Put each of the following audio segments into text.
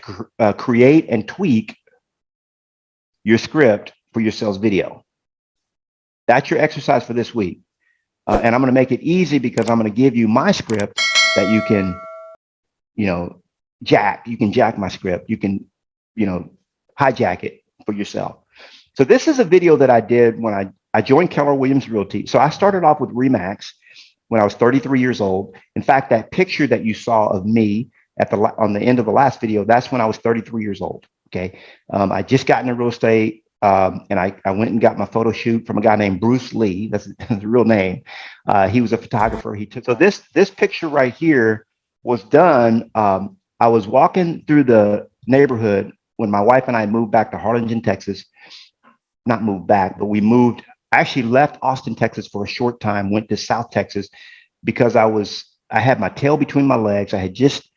create and tweak your script for your sales video. That's your exercise for this week. And I'm going to make it easy because I'm going to give you my script that you can, you know, jack. You can jack my script. You can, you know, hijack it for yourself. So this is a video that I did when I joined Keller Williams Realty. So I started off with RE/MAX when I was 33 years old. In fact, that picture that you saw of me on the end of the last video, that's when I was 33 years old. Okay. I just got into real estate. And I went and got my photo shoot from a guy named Bruce Lee. That's his real name. He was a photographer. He took, so this picture right here was done. I was walking through the neighborhood when my wife and I moved back to Harlingen, Texas. Not moved back, but we moved. I actually left Austin, Texas for a short time, went to South Texas because I had my tail between my legs. I had just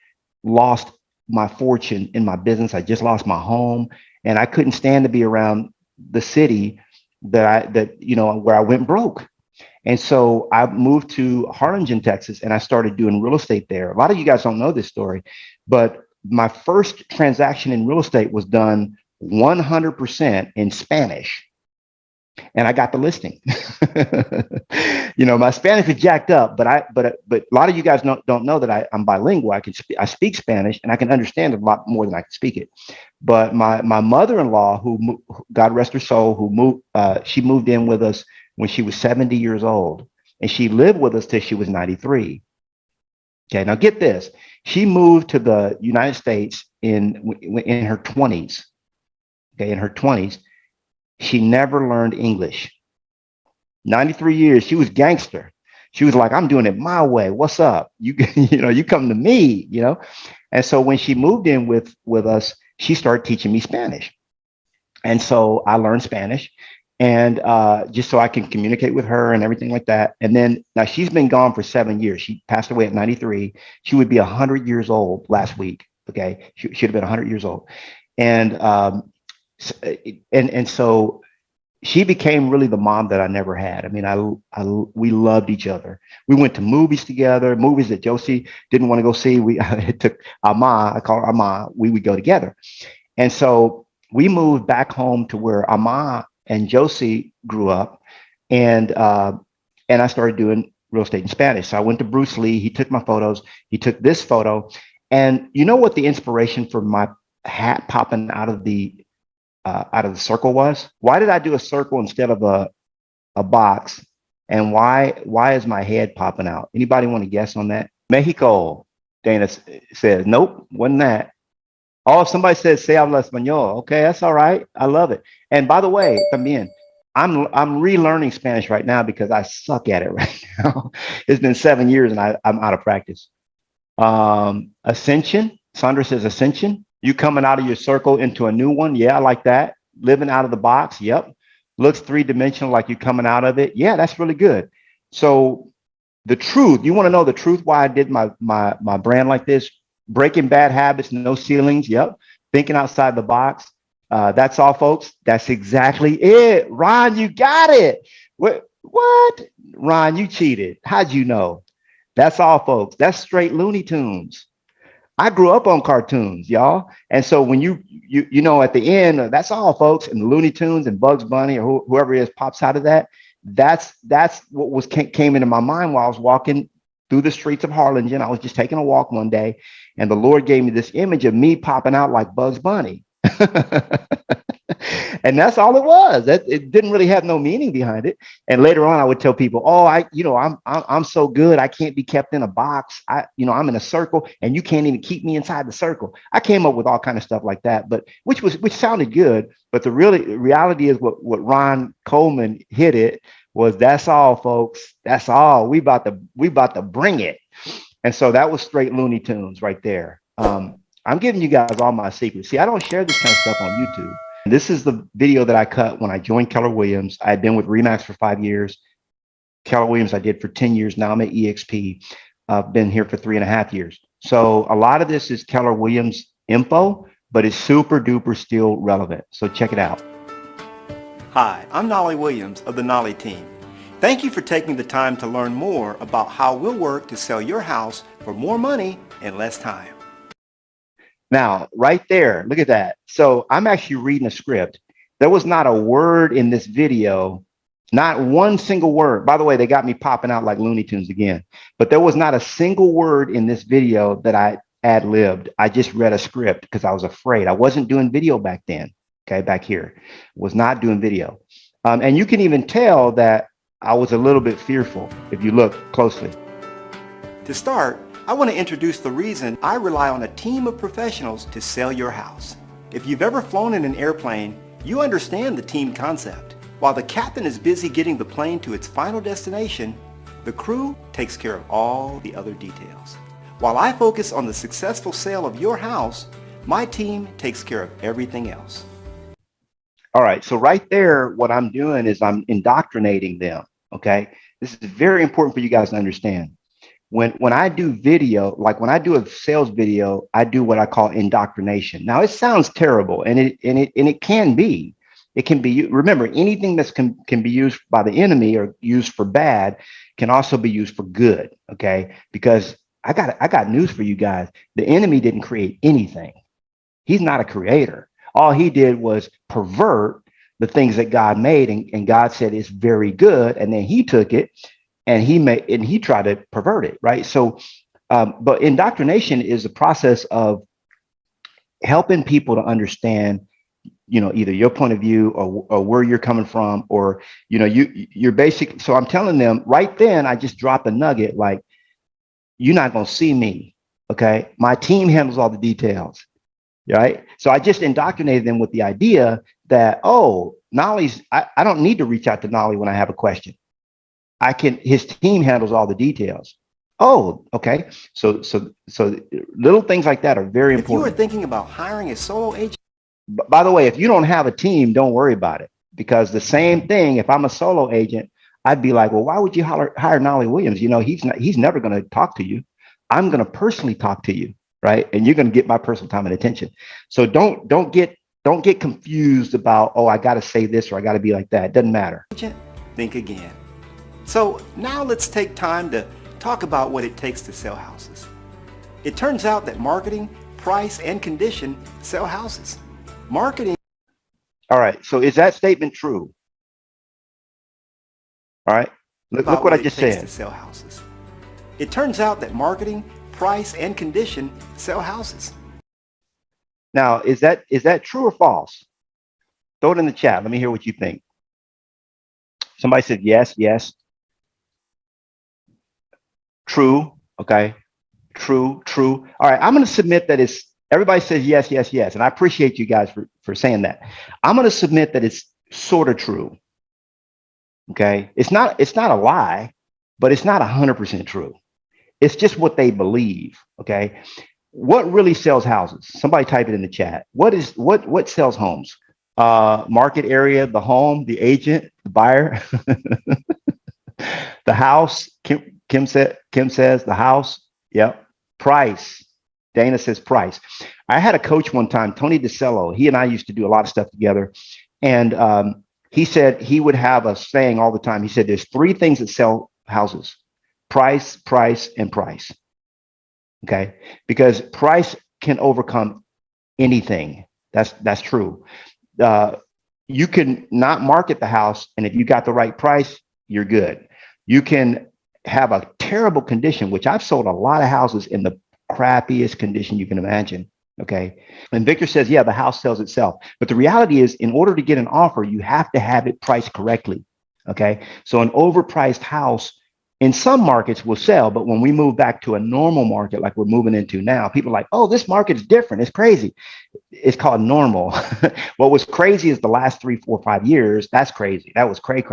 lost my fortune in my business. I just lost my home, and I couldn't stand to be around the city where I went broke. And so I moved to Harlingen, Texas, and I started doing real estate there. A lot of you guys don't know this story, but my first transaction in real estate was done 100% in Spanish. And I got the listing. My Spanish is jacked up, but a lot of you guys don't know that I'm bilingual. I speak Spanish and I can understand it a lot more than I can speak it. But my mother-in-law, who God rest her soul, she moved in with us when she was 70 years old, and she lived with us till she was 93. Okay, now get this. She moved to the United States in her 20s. Okay, in her 20s. She never learned English. 93 years, she was gangster. She was like, I'm doing it my way. What's up? You come to me, And so when she moved in with us, she started teaching me Spanish. And so I learned Spanish, and just so I can communicate with her and everything like that. And then now she's been gone for 7 years. She passed away at 93. She would be 100 years old last week. Okay. She'd have been 100 years old. And so she became really the mom that I never had. I mean, we loved each other. We went to movies together, movies that Josie didn't want to go see. It took Ama, I call her Ama, we would go together. And so we moved back home to where Ama and Josie grew up. And I started doing real estate in Spanish. So I went to Bruce Lee. He took my photos. He took this photo. And you know what the inspiration for my hat popping out of the circle was? Why did I do a circle instead of a box? And why is my head popping out? Anybody want to guess on that? Mexico, Dana says. Nope, wasn't that. Oh, somebody says, "Se habla español." Okay, that's all right. I love it. And by the way, también, I'm relearning Spanish right now because I suck at it right now. It's been 7 years and I'm out of practice. Ascension. Sandra says ascension. You coming out of your circle into a new one. Yeah, I like that. Living out of the box. Yep. Looks three-dimensional, like you're coming out of it. Yeah, that's really good. So the truth, you want to know the truth why I did my brand like this? Breaking bad habits, no ceilings. Yep. Thinking outside the box. That's all, folks. That's exactly it. Ron, you got it. What? Ron, you cheated. How'd you know? That's all, folks. That's straight Looney Tunes. I grew up on cartoons, y'all. And so when you at the end, that's all, folks, and the Looney Tunes and Bugs Bunny or whoever it is pops out of that. That's what came into my mind while I was walking through the streets of Harlingen. I was just taking a walk one day, and the Lord gave me this image of me popping out like Bugs Bunny. And that's all it was. It didn't really have no meaning behind it. And later on, I would tell people, "Oh, I'm so good. I can't be kept in a box. I'm in a circle, and you can't even keep me inside the circle." I came up with all kind of stuff like that, but which sounded good. But the reality is what Ron Coleman hit it was. That's all, folks. That's all. We about to bring it. And so that was straight Looney Tunes right there. I'm giving you guys all my secrets. See, I don't share this kind of stuff on YouTube. This is the video that I cut when I joined Keller Williams. I had been with RE/MAX for 5 years. Keller Williams I did for 10 years. Now I'm at EXP. I've been here for 3.5 years. So a lot of this is Keller Williams info, but it's super duper still relevant. So check it out. Hi, I'm Knolly Williams of the Knolly team. Thank you for taking the time to learn more about how we'll work to sell your house for more money in less time. Now, right there, look at that. So I'm actually reading a script. There was not a word in this video, not one single word. By the way, they got me popping out like Looney Tunes again, but there was not a single word in this video that I ad-libbed. I just read a script because I was afraid. I wasn't doing video back then. Okay, back here, was not doing video. And you can even tell that I was a little bit fearful if you look closely. To start, I want to introduce the reason I rely on a team of professionals to sell your house. If you've ever flown in an airplane, you understand the team concept. While the captain is busy getting the plane to its final destination, the crew takes care of all the other details. While I focus on the successful sale of your house, my team takes care of everything else. All right, so right there, what I'm doing is I'm indoctrinating them, okay? This is very important for you guys to understand. When I do video, like when I do a sales video, I do what I call indoctrination. Now it sounds terrible, and it can be. It can be. Remember, anything that can be used by the enemy or used for bad can also be used for good. Okay, because I got news for you guys. The enemy didn't create anything. He's not a creator. All he did was pervert the things that God made, and God said it's very good, and then he took it and he tried to pervert it, right? So, but indoctrination is a process of helping people to understand, either your point of view or where you're coming from, or you're basic. So I'm telling them right then, I just dropped a nugget like, you're not gonna see me, okay? My team handles all the details, right? So I just indoctrinated them with the idea that, oh, Knolly's, I don't need to reach out to Knolly when I have a question. His team handles all the details. Oh, okay. So little things like that are very important. If you are thinking about hiring a solo agent, by the way, if you don't have a team, don't worry about it, because the same thing, if I'm a solo agent, I'd be like, well, why would you hire Knolly Williams? He's never going to talk to you. I'm going to personally talk to you, right? And you're going to get my personal time and attention. So don't get confused about, oh, I got to say this or I got to be like that. It doesn't matter. Think again. So now let's take time to talk about what it takes to sell houses. It turns out that marketing, price, and condition sell houses. Marketing. All right. So is that statement true? All right. Look what I just said. To sell houses. It turns out that marketing, price, and condition sell houses. Now, is that true or false? Throw it in the chat. Let me hear what you think. Somebody said yes, yes. True. Okay. True. All right. I'm going to submit that everybody says yes, yes, yes. And I appreciate you guys for saying that. I'm going to submit that it's sort of true. Okay. It's not a lie, but it's not 100% true. It's just what they believe. Okay. What really sells houses? Somebody type it in the chat. What sells homes? Market area, the home, the agent, the buyer, the house. Kim says the house. Yep. Price. Dana says price. I had a coach one time, Tony DeCello. He and I used to do a lot of stuff together. And he said he would have a saying all the time. He said, there's three things that sell houses: price, price, and price. Okay. Because price can overcome anything. That's true. You can not market the house, and if you got the right price, you're good. You can have a terrible condition, which I've sold a lot of houses in the crappiest condition you can imagine. Okay. And Victor says, yeah, the house sells itself. But the reality is, in order to get an offer, you have to have it priced correctly. Okay. So an overpriced house in some markets will sell, but when we move back to a normal market, like we're moving into now, people are like, oh, this market is different. It's crazy. It's called normal. What was crazy is the last 3, 4, 5 years. That's crazy. That was cray.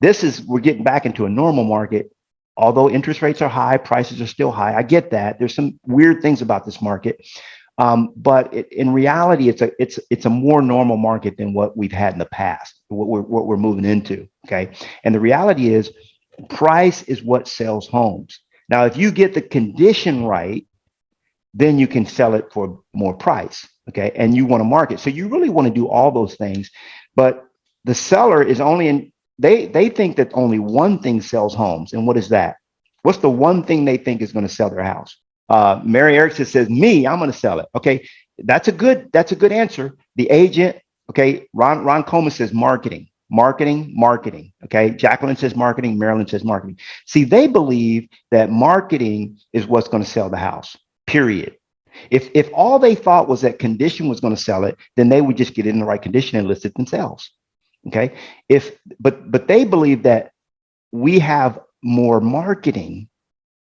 We're getting back into a normal market. Although interest rates are high, prices are still high. I get that. There's some weird things about this market. But in reality, it's a more normal market than what we've had in the past, what we're moving into. Okay. And the reality is, price is what sells homes. Now, if you get the condition right, then you can sell it for more price. Okay. And you want to market. So you really want to do all those things. But the seller is only they think that only one thing sells homes. And what is that? What's the one thing they think is going to sell their house? Mary Erickson says, me, I'm going to sell it. Okay. That's a good answer. The agent. Okay. Ron Coleman says marketing, marketing, marketing. Okay. Jacqueline says marketing. Marilyn says marketing. See, they believe that marketing is what's going to sell the house, period. If all they thought was that condition was going to sell it, then they would just get it in the right condition and list it themselves. Okay. But they believe that we have more marketing,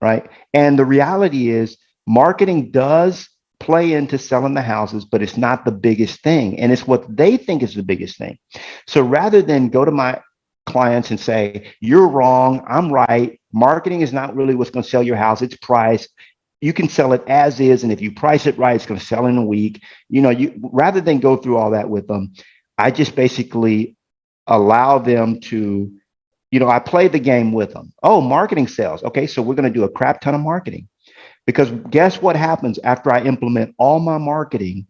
right? And the reality is marketing does play into selling the houses, but it's not the biggest thing. And it's what they think is the biggest thing. So rather than go to my clients and say, you're wrong, I'm right, marketing is not really what's going to sell your house, it's price. You can sell it as is. And if you price it right, it's going to sell in a week. You rather than go through all that with them, I just basically allow them to, I play the game with them. Oh, marketing sales. Okay, so we're going to do a crap ton of marketing, because guess what happens after I implement all my marketing?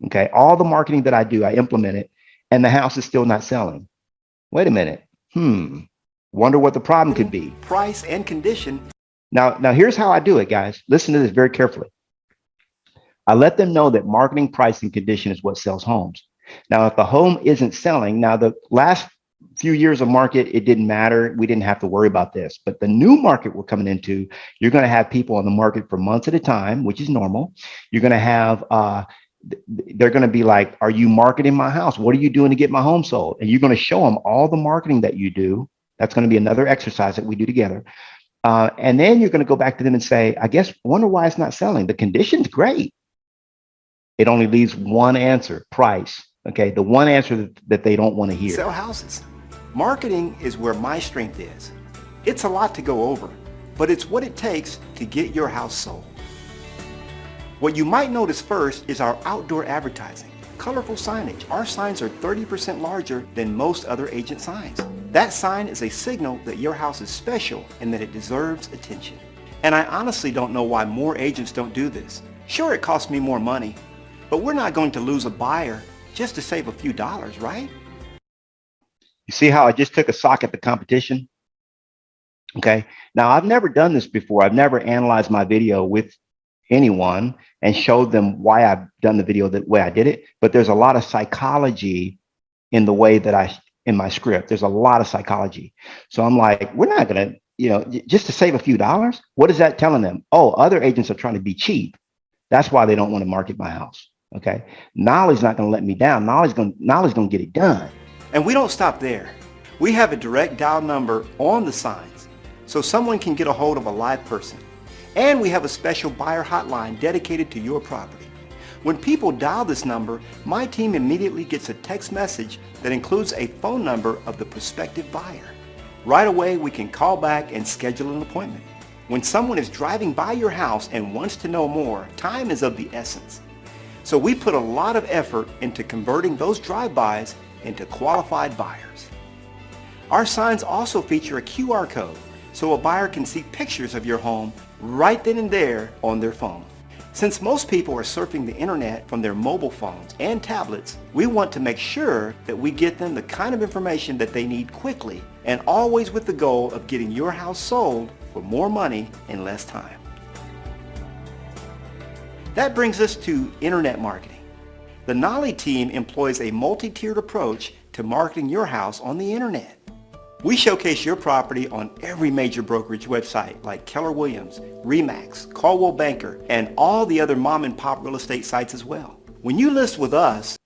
Okay, all the marketing that I do, I implement it, and the house is still not selling. Wait a minute. Wonder what the problem could be. Price and condition. Now here's how I do it, guys. Listen to this very carefully. I let them know that marketing, price, and condition is what sells homes. Now, if the home isn't selling, now the last few years of market, it didn't matter. We didn't have to worry about this. But the new market we're coming into, you're going to have people on the market for months at a time, which is normal. You're going to have, they're going to be like, are you marketing my house? What are you doing to get my home sold? And you're going to show them all the marketing that you do. That's going to be another exercise that we do together. And then you're going to go back to them and say, I guess, wonder why it's not selling. The condition's great. It only leaves one answer, price. Okay, the one answer that they don't want to hear. Sell houses. Marketing is where my strength is. It's a lot to go over, but it's what it takes to get your house sold. What you might notice first is our outdoor advertising. Colorful signage. Our signs are 30% larger than most other agent signs. That sign is a signal that your house is special and that it deserves attention. And I honestly don't know why more agents don't do this. Sure, it costs me more money, but we're not going to lose a buyer just to save a few dollars, right? You see how I just took a sock at the competition? Okay. Now, I've never done this before. I've never analyzed my video with anyone and showed them why I've done the video the way I did it. But there's a lot of psychology in the way that in my script. There's a lot of psychology. So I'm like, we're not going to, just to save a few dollars. What is that telling them? Oh, other agents are trying to be cheap. That's why they don't want to market my house. Okay. Knolly's not going to let me down. Knolly's going to get it done. And we don't stop there. We have a direct dial number on the signs so someone can get a hold of a live person. And we have a special buyer hotline dedicated to your property. When people dial this number, my team immediately gets a text message that includes a phone number of the prospective buyer. Right away, we can call back and schedule an appointment. When someone is driving by your house and wants to know more, time is of the essence. So we put a lot of effort into converting those drive-bys into qualified buyers. Our signs also feature a QR code so a buyer can see pictures of your home right then and there on their phone. Since most people are surfing the internet from their mobile phones and tablets, we want to make sure that we get them the kind of information that they need quickly, and always with the goal of getting your house sold for more money in less time. That brings us to internet marketing. The Knolly team employs a multi-tiered approach to marketing your house on the internet. We showcase your property on every major brokerage website like Keller Williams, RE/MAX, Coldwell Banker, and all the other mom and pop real estate sites as well. When you list with us,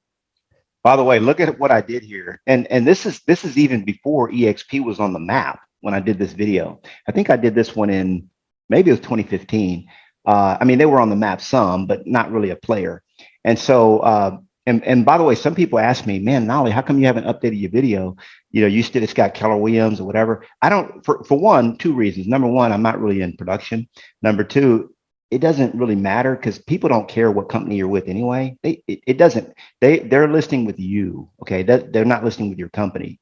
by the way, look at what I did here. And this is even before EXP was on the map when I did this video. I think I did this one in, maybe it was 2015. I mean, they were on the map some, but not really a player. And so, and by the way, some people ask me, man, Knolly, how come you haven't updated your video? You still, it's got Keller Williams or whatever. I don't, for one, two reasons. Number one, I'm not really in production. Number two, it doesn't really matter because people don't care what company you're with anyway. It doesn't, they're listing with you. Okay. They're not listing with your company.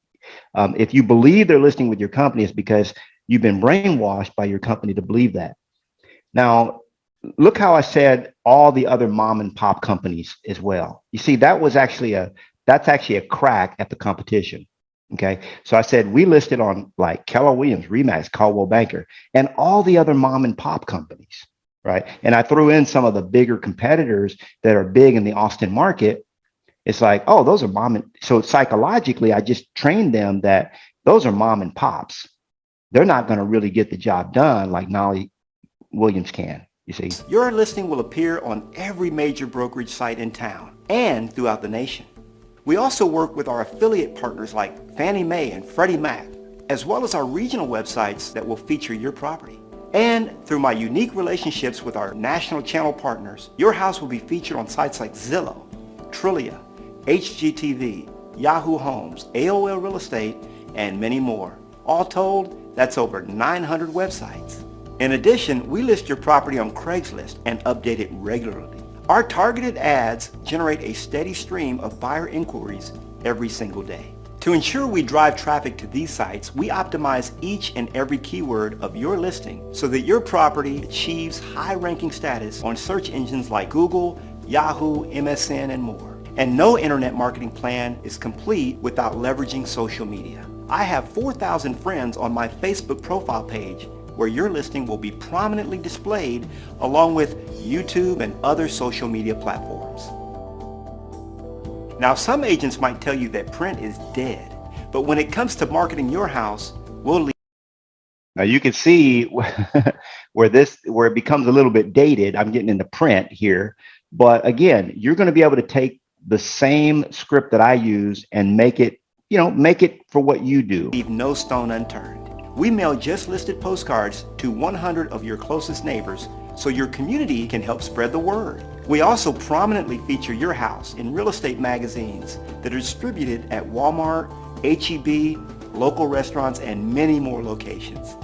If you believe they're listing with your company, it's because you've been brainwashed by your company to believe that. Now, look how I said all the other mom and pop companies as well. You see, that's actually a crack at the competition. Okay. So I said, we listed on like Keller Williams, RE/MAX, Coldwell Banker, and all the other mom and pop companies. right? And I threw in some of the bigger competitors that are big in the Austin market. It's like, oh, those are mom and so psychologically, I just trained them that those are mom and pops. They're not going to really get the job done like Knolly Williams can, you see. Your listing will appear on every major brokerage site in town and throughout the nation. We also work with our affiliate partners like Fannie Mae and Freddie Mac, as well as our regional websites that will feature your property. And through my unique relationships with our national channel partners, your house will be featured on sites like Zillow, Trillia, HGTV, Yahoo Homes, AOL Real Estate, and many more. All told, that's over 900 websites. In addition, we list your property on Craigslist and update it regularly. Our targeted ads generate a steady stream of buyer inquiries every single day. To ensure we drive traffic to these sites, we optimize each and every keyword of your listing so that your property achieves high-ranking status on search engines like Google, Yahoo, MSN, and more. And no internet marketing plan is complete without leveraging social media. I have 4,000 friends on my Facebook profile page where your listing will be prominently displayed along with YouTube and other social media platforms. Now, some agents might tell you that print is dead, but when it comes to marketing your house, we'll leave. Now you can see where it becomes a little bit dated. I'm getting into print here, but again, you're going to be able to take the same script that I use and make it for what you do. Leave no stone unturned. We mail just listed postcards to 100 of your closest neighbors so your community can help spread the word. We also prominently feature your house in real estate magazines that are distributed at Walmart, H-E-B, local restaurants, and many more locations.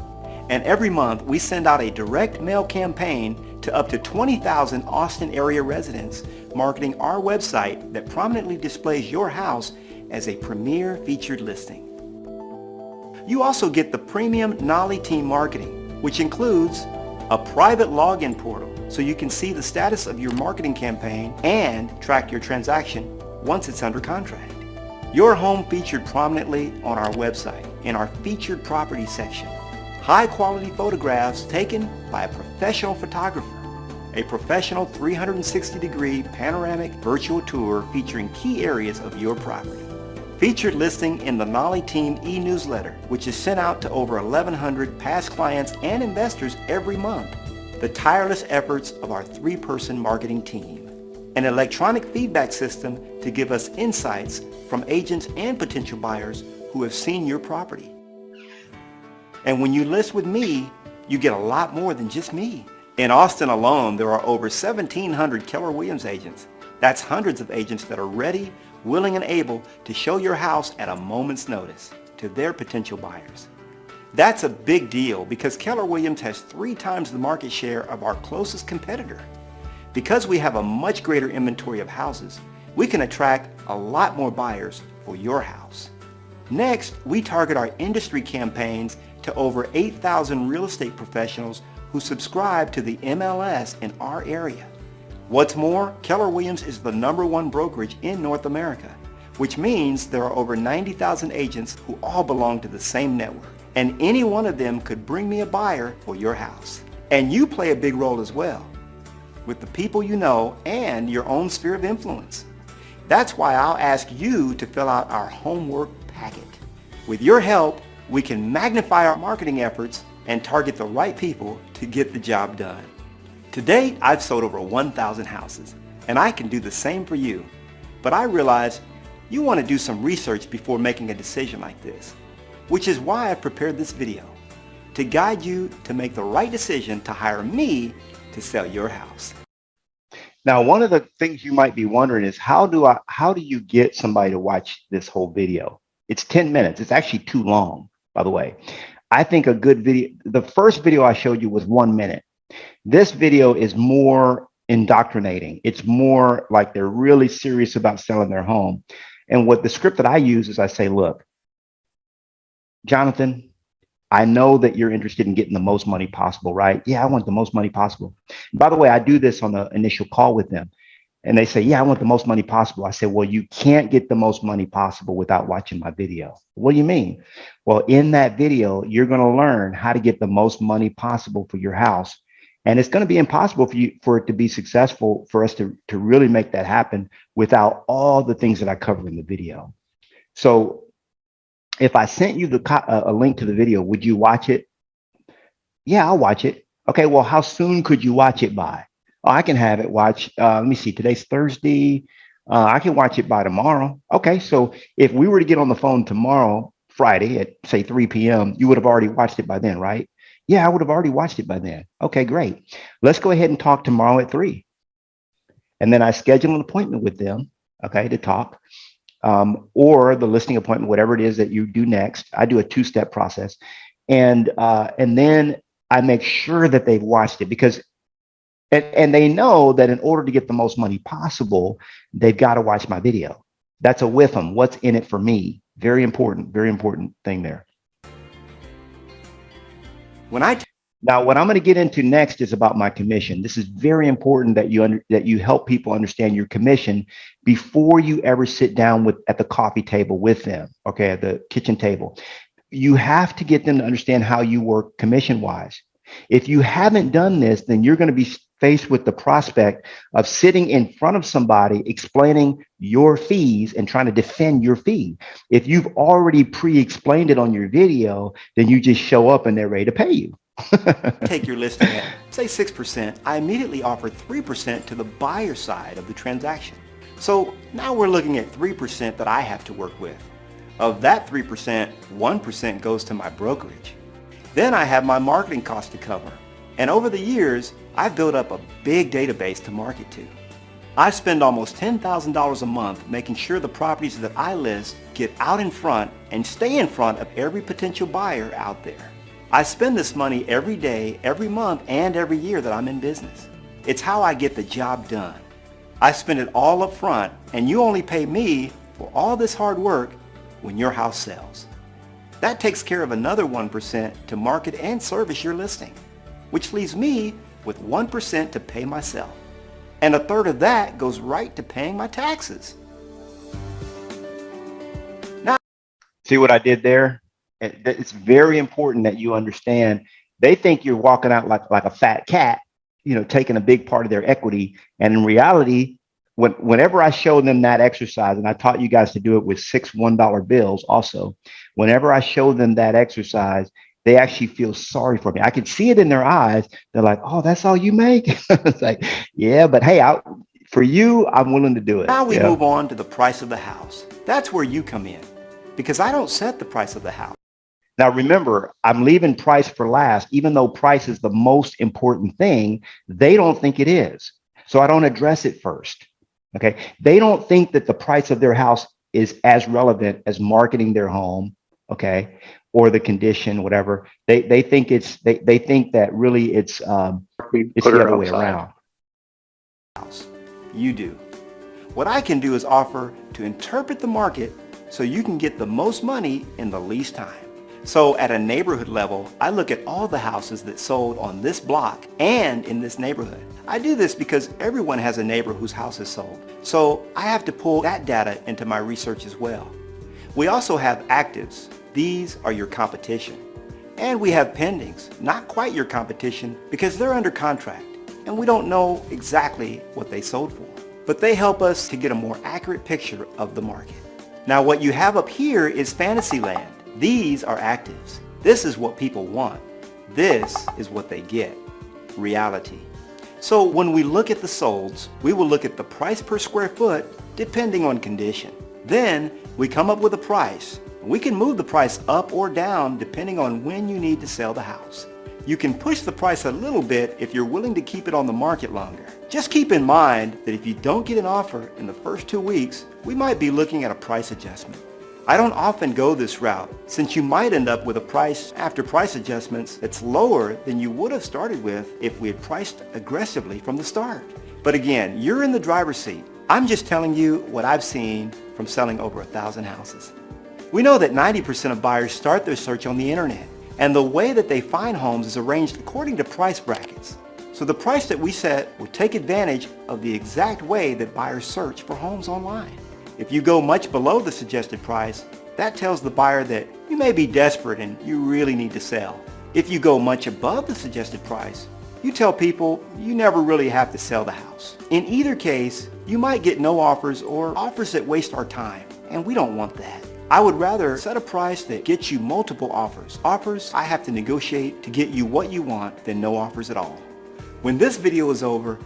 And every month we send out a direct mail campaign to up to 20,000 Austin area residents marketing our website that prominently displays your house as a premier featured listing. You also get the premium Knolly team marketing, which includes a private login portal so you can see the status of your marketing campaign and track your transaction once it's under contract. Your home featured prominently on our website in our featured property section. High quality photographs taken by a professional photographer. A professional 360-degree panoramic virtual tour featuring key areas of your property. Featured listing in the Knolly Team e-newsletter, which is sent out to over 1,100 past clients and investors every month. The tireless efforts of our 3-person marketing team. An electronic feedback system to give us insights from agents and potential buyers who have seen your property. And when you list with me, you get a lot more than just me. In Austin alone, there are over 1,700 Keller Williams agents. That's hundreds of agents that are ready, willing, and able to show your house at a moment's notice to their potential buyers. That's a big deal because Keller Williams has 3 times the market share of our closest competitor. Because we have a much greater inventory of houses, we can attract a lot more buyers for your house. Next, we target our industry campaigns to over 8,000 real estate professionals who subscribe to the MLS in our area. What's more, Keller Williams is the #1 brokerage in North America, which means there are over 90,000 agents who all belong to the same network, and any one of them could bring me a buyer for your house. And you play a big role as well, with the people you know and your own sphere of influence. That's why I'll ask you to fill out our homework packet. With your help, we can magnify our marketing efforts and target the right people to get the job done. To date, I've sold over 1,000 houses, and I can do the same for you. But I realize you want to do some research before making a decision like this, which is why I've prepared this video, to guide you to make the right decision to hire me to sell your house. Now, one of the things you might be wondering is how do you get somebody to watch this whole video? It's 10 minutes. It's actually too long, by the way. I think a good video, the first video I showed you was 1 minute. This video is more indoctrinating. It's more like they're really serious about selling their home. And what the script that I use is I say, look, Jonathan, I know that you're interested in getting the most money possible, right? Yeah, I want the most money possible. By the way, I do this on the initial call with them. And they say, yeah, I want the most money possible. I say, well, you can't get the most money possible without watching my video. What do you mean? Well, in that video, you're going to learn how to get the most money possible for your house. And it's going to be impossible for it to be successful, for us to really make that happen without all the things that I cover in the video. So if I sent you a link to the video, would you watch it? Yeah, I'll watch it. Okay, well, how soon could you watch it by? Oh, I can have it watch. Let me see. Today's Thursday. I can watch it by tomorrow. Okay, so if we were to get on the phone tomorrow, Friday at say 3 p.m., you would have already watched it by then, right? Yeah, I would have already watched it by then. Okay, great. Let's go ahead and talk tomorrow at 3. And then I schedule an appointment with them, okay, to talk, or the listing appointment, whatever it is that you do next. I do a 2-step process. And then I make sure that they've watched it, because and they know that in order to get the most money possible, they've got to watch my video. That's a with them. What's in it for me? Very important thing there. Now, what I'm going to get into next is about my commission. This is very important that you help people understand your commission before you ever sit down at the coffee table with them, okay, at the kitchen table. You have to get them to understand how you work commission-wise. If you haven't done this, then you're going to be faced with the prospect of sitting in front of somebody explaining your fees and trying to defend your fee. If you've already pre-explained it on your video, then you just show up and they're ready to pay you. Take your listing at, say, 6%, I immediately offer 3% to the buyer side of the transaction. So now we're looking at 3% that I have to work with. Of that 3%, 1% goes to my brokerage. Then I have my marketing costs to cover. And over the years, I've built up a big database to market to. I spend almost $10,000 a month making sure the properties that I list get out in front and stay in front of every potential buyer out there. I spend this money every day, every month, and every year that I'm in business. It's how I get the job done. I spend it all up front, and you only pay me for all this hard work when your house sells. That takes care of another 1% to market and service your listing, which leaves me with 1% to pay myself. And a third of that goes right to paying my taxes. Now, see what I did there? It's very important that you understand. They think you're walking out like a fat cat, taking a big part of their equity. And in reality, whenever I show them that exercise, and I taught you guys to do it with 6 $1 bills also, whenever I show them that exercise, they actually feel sorry for me. I can see it in their eyes. They're like, oh, that's all you make? It's like, yeah, but hey, for you, I'm willing to do it. Now we move on to the price of the house. That's where you come in, because I don't set the price of the house. Now, remember, I'm leaving price for last. Even though price is the most important thing, they don't think it is. So I don't address it first. Okay. They don't think that the price of their house is as relevant as marketing their home. Okay. Or the condition, whatever. They think they think that really it's the other way around. You do. What I can do is offer to interpret the market so you can get the most money in the least time. So at a neighborhood level, I look at all the houses that sold on this block and in this neighborhood. I do this because everyone has a neighbor whose house is sold. So I have to pull that data into my research as well. We also have actives. These are your competition. And we have pendings, not quite your competition, because they're under contract and we don't know exactly what they sold for. But they help us to get a more accurate picture of the market. Now what you have up here is fantasy land. These are actives. This is what people want. This is what they get. Reality. So when we look at the solds, we will look at the price per square foot depending on condition. Then we come up with a price. We can move the price up or down depending on when you need to sell the house. You can push the price a little bit if you're willing to keep it on the market longer. Just keep in mind that if you don't get an offer in the first 2 weeks, we might be looking at a price adjustment. I don't often go this route, since you might end up with a price after price adjustments that's lower than you would have started with if we had priced aggressively from the start. But again, you're in the driver's seat. I'm just telling you what I've seen from selling over 1,000 houses. We know that 90% of buyers start their search on the internet, and the way that they find homes is arranged according to price brackets. So the price that we set will take advantage of the exact way that buyers search for homes online. If you go much below the suggested price, that tells the buyer that you may be desperate and you really need to sell. If you go much above the suggested price, You tell people you never really have to sell the house. In either case, you might get no offers or offers that waste our time, and we don't want that. I would rather set a price that gets you multiple offers. Offers I have to negotiate to get you what you want than no offers at all. When this video is over,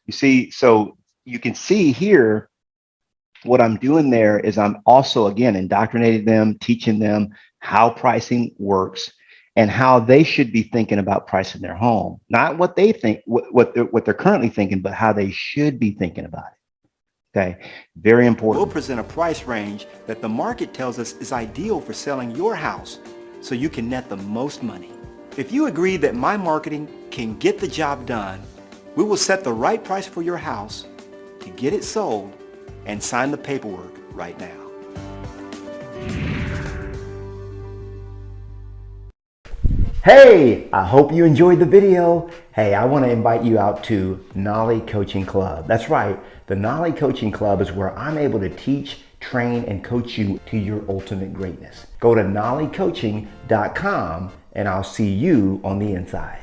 You see, so you can see here, what I'm doing there is I'm also, again, indoctrinating them, teaching them how pricing works and how they should be thinking about pricing their home. Not what they think, what they're currently thinking, but how they should be thinking about it. Okay, very important. we'll present a price range that the market tells us is ideal for selling your house so you can net the most money. If you agree that my marketing can get the job done, we will set the right price for your house to get it sold and sign the paperwork right now. Hey, I hope you enjoyed the video. Hey, I want to invite you out to Knolly Coaching Club. That's right. The Knolly Coaching Club is where I'm able to teach, train, and coach you to your ultimate greatness. Go to knollycoaching.com and I'll see you on the inside.